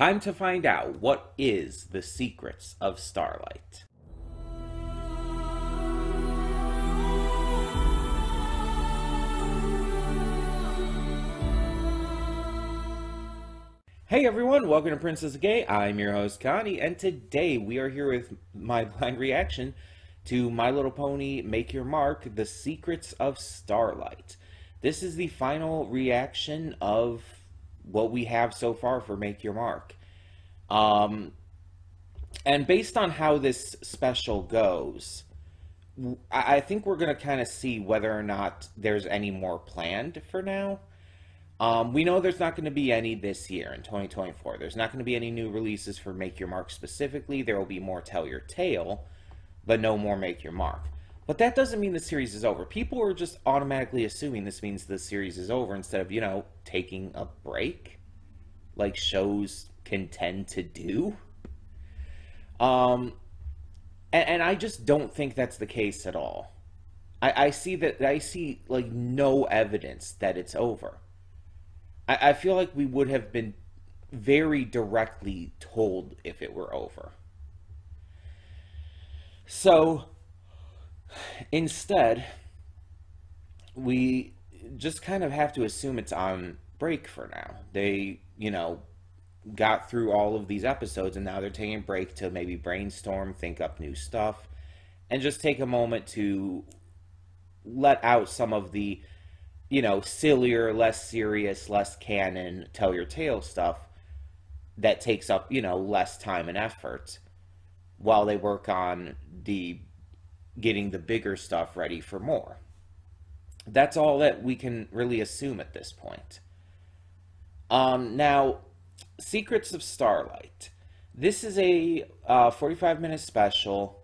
Time to find out what is the secrets of Starlight. Hey everyone, welcome to Princess Gay. I'm your host Connie, and today we are here with my blind reaction to My Little Pony Make Your Mark, The Secrets of Starlight. This is the final reaction of what we have so far for Make Your Mark. And based on how this special goes, I think we're going to kind of see whether or not there's any more planned for now. We know there's not going to be any this year in 2024. There's not going to be any new releases for Make Your Mark specifically. There will be more Tell Your Tale, but no more Make Your Mark. But that doesn't mean the series is over. People are just automatically assuming this means the series is over instead of, taking a break, like shows can tend to do. And I just don't think that's the case at all. I see like no evidence that it's over. I feel like we would have been very directly told if it were over. So, instead, we just kind of have to assume it's on break for now. They, got through all of these episodes, and now they're taking a break to maybe brainstorm, think up new stuff, and just take a moment to let out some of the sillier, less serious, less canon, Tell Your Tale stuff that takes up, less time and effort while they work on getting the bigger stuff ready for more. That's all that we can really assume at this point. Now, Secrets of Starlight. This is a 45-minute special,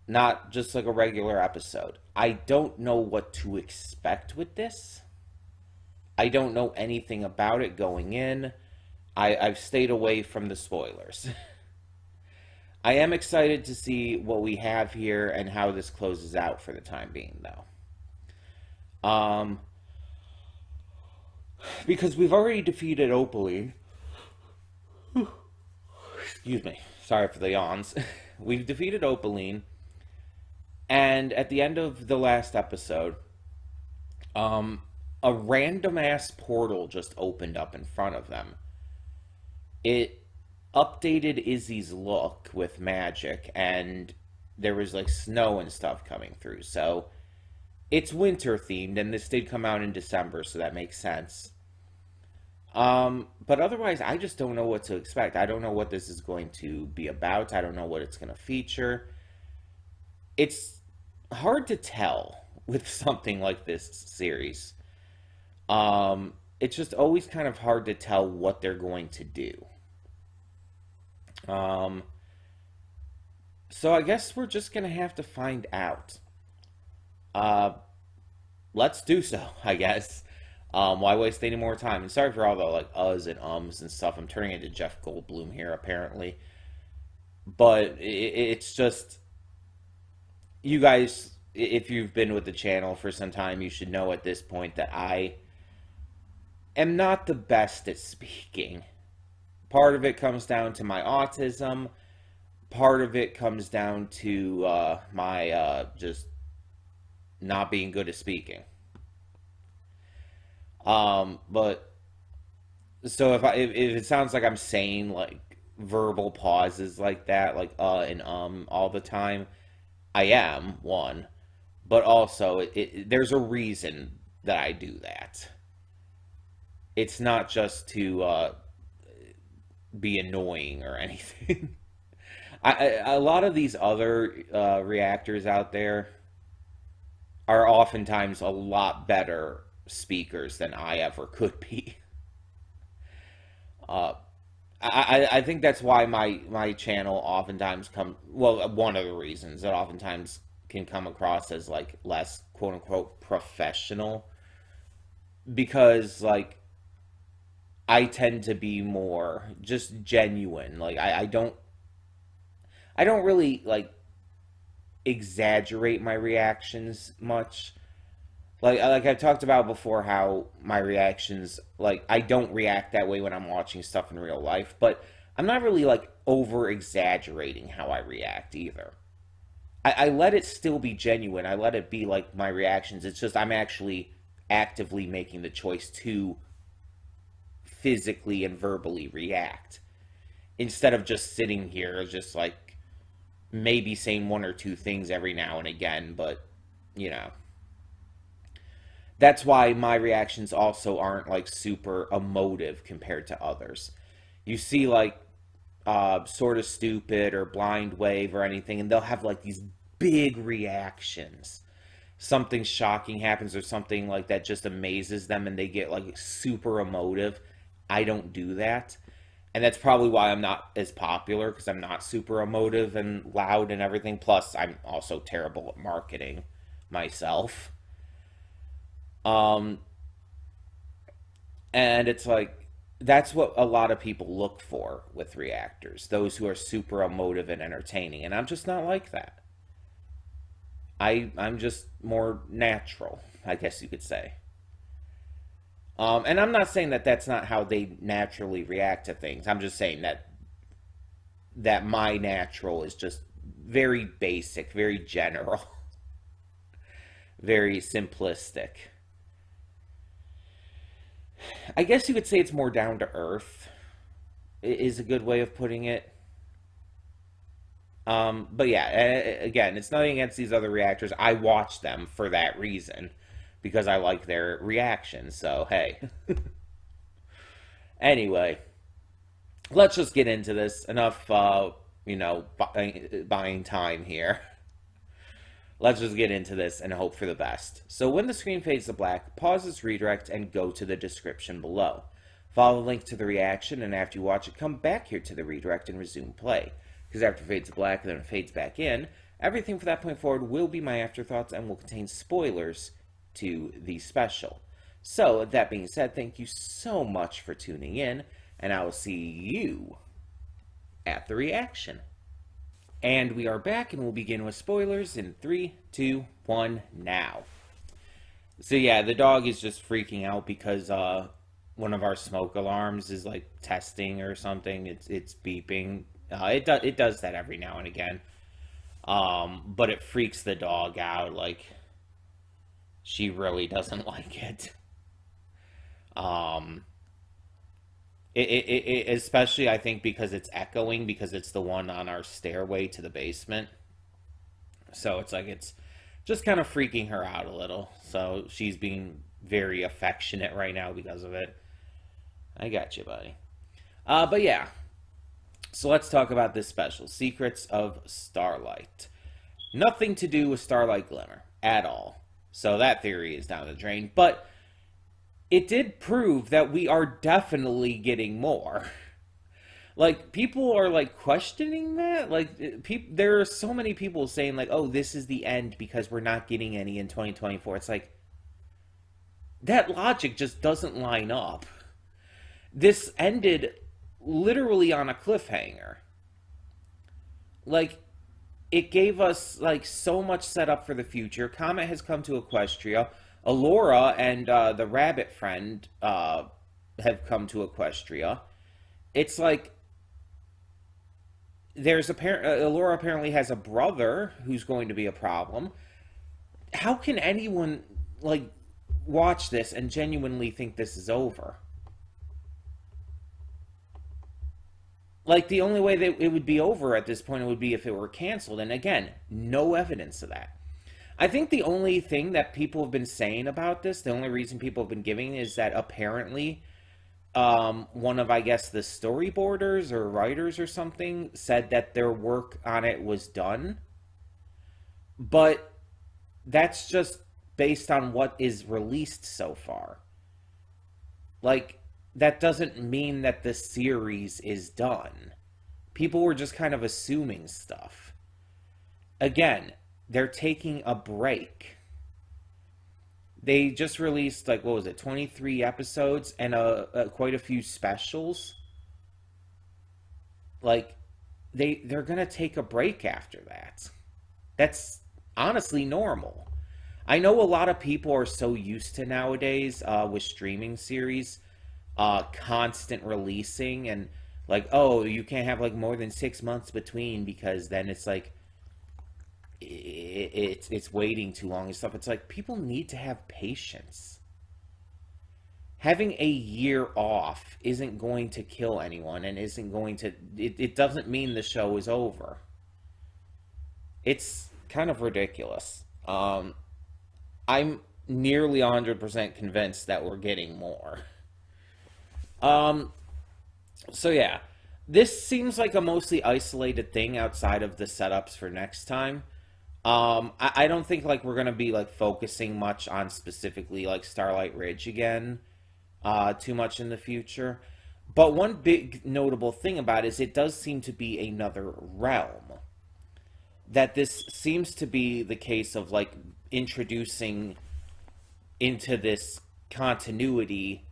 not just like a regular episode. I don't know what to expect with this. I don't know anything about it going in. I've stayed away from the spoilers. I am excited to see what we have here and how this closes out for the time being, though. Because we've already defeated Opaline. Excuse me. Sorry for the yawns. We've defeated Opaline. And at the end of the last episode, a random-ass portal just opened up in front of them. It updated Izzy's look with magic, and there was, like, snow and stuff coming through. So, it's winter-themed, and this did come out in December, so that makes sense. But otherwise, I just don't know what to expect. I don't know what this is going to be about. I don't know what it's going to feature. It's hard to tell with something like this series. It's just always kind of hard to tell what they're going to do. So I guess we're just going to have to find out. Let's do so, I guess. Why waste any more time? And sorry for all the, like, uhs and ums and stuff. I'm turning into Jeff Goldblum here, apparently. But it's just... You guys, if you've been with the channel for some time, you should know at this point that I am not the best at speaking. Part of it comes down to my autism. Part of it comes down to my just not being good at speaking. But so if it sounds like I'm saying like verbal pauses like that, like and all the time, I am one, but also there's a reason that I do that. It's not just to be annoying or anything. A lot of these other reactors out there are oftentimes a lot better speakers than I ever could be. I think that's why my channel oftentimes one of the reasons that oftentimes can come across as like less quote-unquote professional, because like I tend to be more just genuine. Like I don't really like exaggerate my reactions much. Like I've talked about before, how my reactions, like, I don't react that way when I'm watching stuff in real life, but I'm not really like over exaggerating how I react either. I let it still be genuine. I let it be like my reactions. It's just I'm actually actively making the choice to physically and verbally react instead of just sitting here, just like maybe saying one or two things every now and again, but you know. That's why my reactions also aren't like super emotive compared to others. You see, like, sort of stupid or blind wave or anything, and they'll have like these big reactions. Something shocking happens or something like that just amazes them and they get like super emotive. I don't do that. And that's probably why I'm not as popular, because I'm not super emotive and loud and everything. Plus, I'm also terrible at marketing myself. Um, and it's like, that's what a lot of people look for with reactors, those who are super emotive and entertaining. And I'm just not like that. I'm just more natural, I guess you could say. And I'm not saying that that's not how they naturally react to things. I'm just saying that my natural is just very basic, very general, very simplistic. I guess you could say it's more down to earth, is a good way of putting it. But yeah, again, it's nothing against these other reactors. I watch them for that reason because I like their reactions. So, hey. Anyway, let's just get into this. Enough, buying time here. Let's just get into this and hope for the best. So when the screen fades to black, pause this redirect and go to the description below. Follow the link to the reaction, and after you watch it, come back here to the redirect and resume play. Because after it fades to black and then it fades back in, everything from that point forward will be my afterthoughts and will contain spoilers to the special. So, that being said, thank you so much for tuning in, and I will see you at the reaction. And we are back, and we'll begin with spoilers in 3, 2, 1, now. So yeah, the dog is just freaking out because one of our smoke alarms is like testing or something. It's beeping. It does that every now and again. But it freaks the dog out. Like, she really doesn't like it. Um, especially, I think, because it's echoing, because it's the one on our stairway to the basement. So it's like it's just kind of freaking her out a little. So she's being very affectionate right now because of it. I got you, buddy. But yeah. So let's talk about this special. Secrets of Starlight. Nothing to do with Starlight Glimmer at all. So that theory is down the drain. But it did prove that we are definitely getting more. Like, people are, like, questioning that. Like, there are so many people saying, like, oh, this is the end because we're not getting any in 2024. It's like, that logic just doesn't line up. This ended literally on a cliffhanger. Like, it gave us, like, so much setup for the future. Comet has come to Equestria. Allura and the rabbit friend have come to Equestria. It's like, Allura apparently has a brother who's going to be a problem. How can anyone, like, watch this and genuinely think this is over? Like, the only way that it would be over at this point would be if it were canceled. And again, no evidence of that. I think the only thing that people have been saying about this, the only reason people have been giving, is that apparently one of, I guess, the storyboarders or writers or something said that their work on it was done. But that's just based on what is released so far. Like, that doesn't mean that the series is done. People were just kind of assuming stuff. Again, they're taking a break. They just released, like, what was it, 23 episodes and quite a few specials. Like, they're gonna take a break after that. That's honestly normal. I know a lot of people are so used to nowadays with streaming series, constant releasing and like, oh, you can't have like more than 6 months between because then it's like it's waiting too long and stuff. It's like people need to have patience. Having a year off isn't going to kill anyone and isn't going to it doesn't mean the show is over. It's kind of ridiculous. I'm nearly 100% convinced that we're getting more. Um, so yeah, this seems like a mostly isolated thing outside of the setups for next time. I don't think like we're gonna be like focusing much on specifically like Starlight Ridge again, too much in the future. But one big notable thing about it is it does seem to be another realm. That this seems to be the case of like introducing into this continuity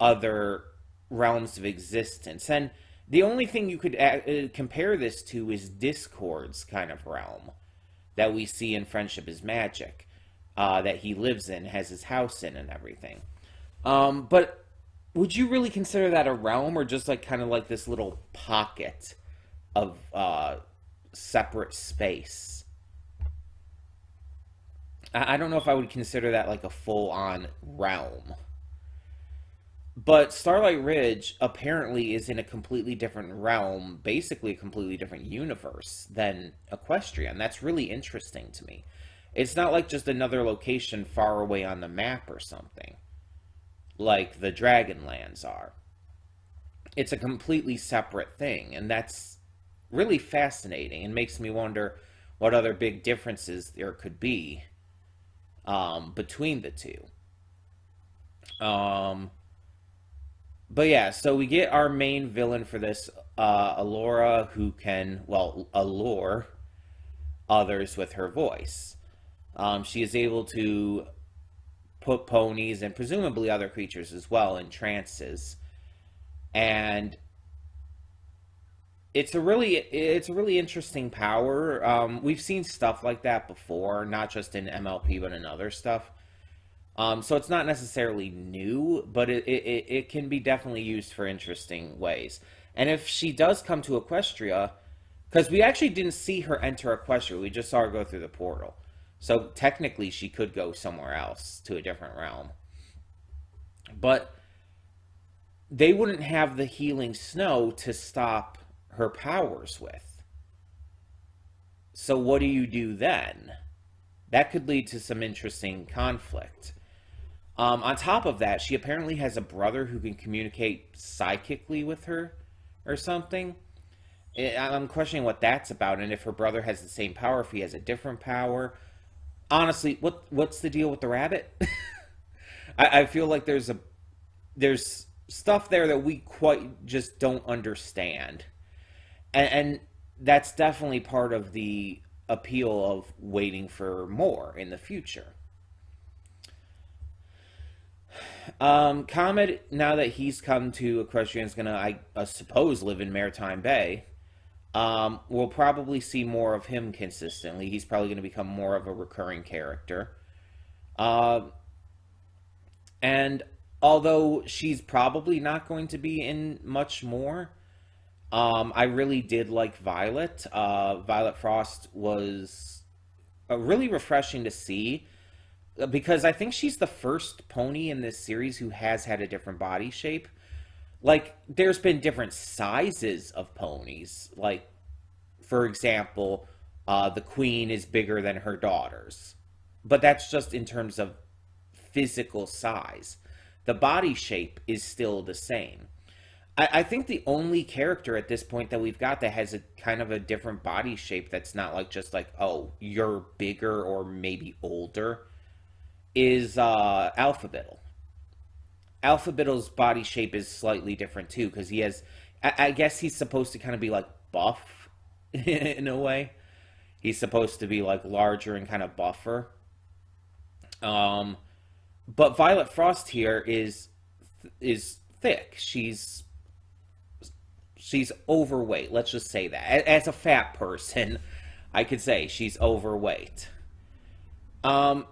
other realms of existence. And the only thing you could compare this to is Discord's kind of realm that we see in Friendship is Magic, that he lives in, has his house in, and everything. But would you really consider that a realm or just like kind of like this little pocket of separate space? I don't know if I would consider that like a full-on realm. But Starlight Ridge apparently is in a completely different realm, basically a completely different universe than Equestria, and that's really interesting to me. It's not like just another location far away on the map or something, like the Dragonlands are. It's a completely separate thing, and that's really fascinating and makes me wonder what other big differences there could be between the two. But yeah, so we get our main villain for this, Allura, who can, well, allure others with her voice. She is able to put ponies and presumably other creatures as well in trances. And it's a really interesting power. We've seen stuff like that before, not just in MLP but in other stuff. So it's not necessarily new, but it can be definitely used for interesting ways. And if she does come to Equestria, because we actually didn't see her enter Equestria, we just saw her go through the portal. So technically she could go somewhere else, to a different realm. But they wouldn't have the healing snow to stop her powers with. So what do you do then? That could lead to some interesting conflict. On top of that, she apparently has a brother who can communicate psychically with her or something. I'm questioning what that's about, and if her brother has the same power, if he has a different power. Honestly, what's the deal with the rabbit? I feel like there's stuff there that we quite just don't understand. And that's definitely part of the appeal of waiting for more in the future. Comet, now that he's come to Equestria, is gonna, I suppose, live in Maritime Bay. We'll probably see more of him consistently. He's probably going to become more of a recurring character. And although she's probably not going to be in much more, I really did like Violet. Violet Frost was really refreshing to see, because I think she's the first pony in this series who has had a different body shape. Like, there's been different sizes of ponies. Like, for example, the queen is bigger than her daughters. But that's just in terms of physical size. The body shape is still the same. I think the only character at this point that we've got that has a kind of a different body shape that's not like just like, oh, you're bigger or maybe older, is Alphabeetle. Alphabeetle's body shape is slightly different too, because he has, I guess he's supposed to kind of be like buff in a way. He's supposed to be like larger and kind of buffer. But Violet Frost here is thick. She's overweight. Let's just say that. As a fat person, I could say she's overweight. And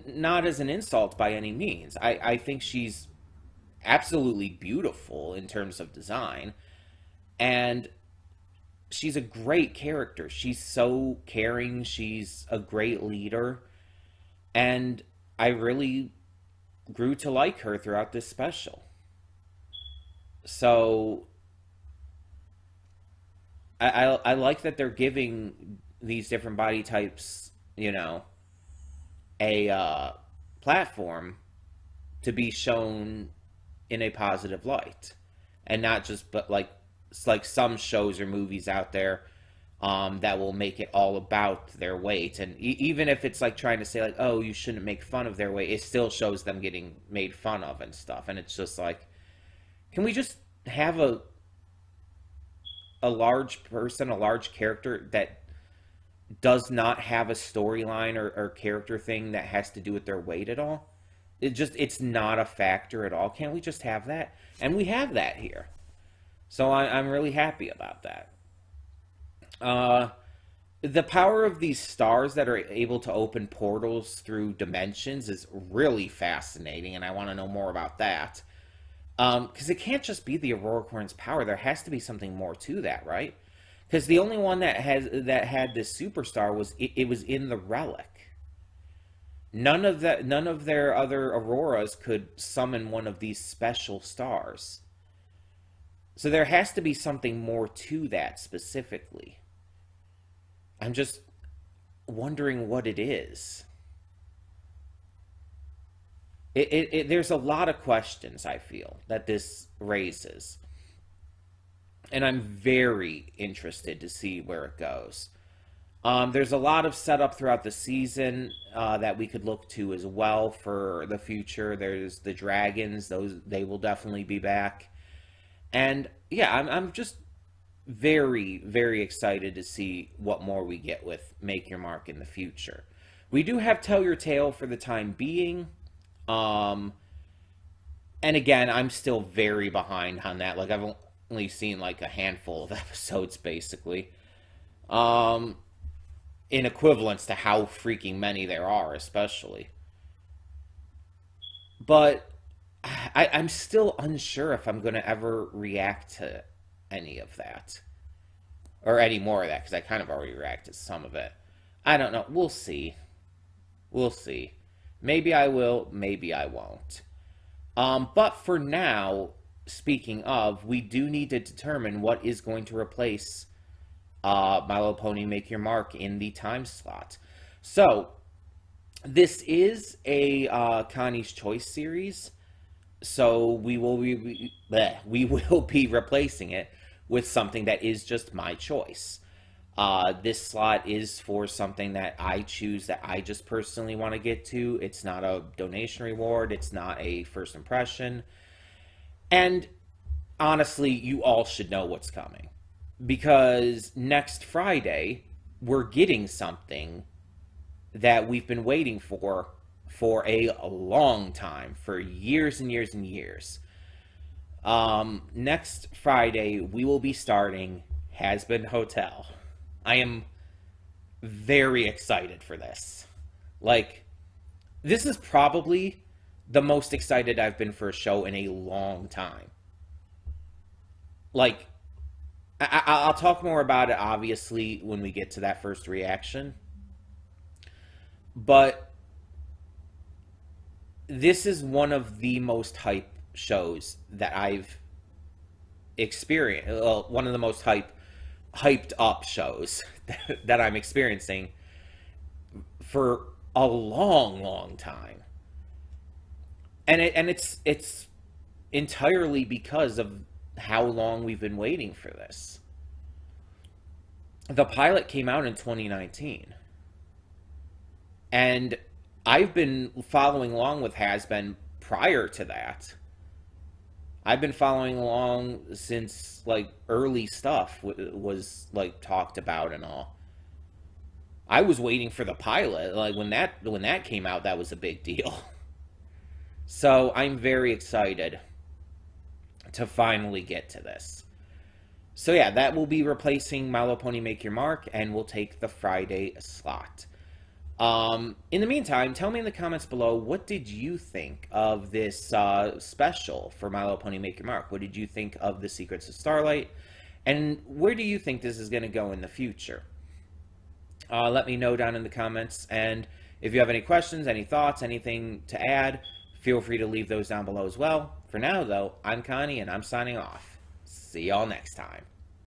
not as an insult by any means. I think she's absolutely beautiful in terms of design, and she's a great character. She's so caring. She's a great leader, and I really grew to like her throughout this special. So I like that they're giving these different body types, a platform to be shown in a positive light, and not just but like it's like some shows or movies out there that will make it all about their weight, and even if it's like trying to say like, oh, you shouldn't make fun of their weight, it still shows them getting made fun of and stuff, and it's just like, can we just have a large person, a large character that does not have a storyline or character thing that has to do with their weight at all? It's not a factor at all. Can't we just have that? And we have that here. So I'm really happy about that. The power of these stars that are able to open portals through dimensions is really fascinating, and I want to know more about that. Because it can't just be the Aurora Corn's power. There has to be something more to that, right? Because the only one that had this superstar was it was in the relic. None of their other auroras could summon one of these special stars. So there has to be something more to that specifically. I'm just wondering what it is. There's a lot of questions, I feel, that this raises. And I'm very interested to see where it goes. There's a lot of setup throughout the season that we could look to as well for the future. There's the dragons; they will definitely be back. And yeah, I'm just very, very excited to see what more we get with Make Your Mark in the future. We do have Tell Your Tale for the time being. And again, I'm still very behind on that. Like, I've only seen like a handful of episodes, basically. In equivalence to how freaking many there are, especially. But I'm still unsure if I'm going to ever react to any of that. Or any more of that, because I kind of already reacted to some of it. I don't know. We'll see. We'll see. Maybe I will, maybe I won't. But for now, speaking of, we do need to determine what is going to replace My Little Pony Make Your Mark in the time slot. So, this is a Connie's Choice series, so we will be replacing it with something that is just my choice. This slot is for something that I choose, that I just personally want to get to. It's not a donation reward. It's not a first impression. And honestly, you all should know what's coming. Because next Friday, we're getting something that we've been waiting for a long time, for years and years and years. Next Friday, we will be starting Has Been Hotel. I am very excited for this. Like, this is probably the most excited I've been for a show in a long time. Like, I'll talk more about it, obviously, when we get to that first reaction. But this is one of the most hype shows that I've experienced. Well, one of the most hyped up shows that I'm experiencing for a long time. And it's entirely because of how long we've been waiting for this. The pilot came out in 2019. And I've been following along with Has Been prior to that. I've been following along since, like, early stuff was, like, talked about and all. I was waiting for the pilot. Like, when that came out, that was a big deal. So, I'm very excited to finally get to this. So, yeah, that will be replacing My Little Pony Make Your Mark, and we'll take the Friday slot. In the meantime, tell me in the comments below, what did you think of this special for My Little Pony Make Your Mark? What did you think of the Secrets of Starlight? And where do you think this is going to go in the future? Let me know down in the comments. And if you have any questions, any thoughts, anything to add, feel free to leave those down below as well. For now, though, I'm Connie, and I'm signing off. See y'all next time.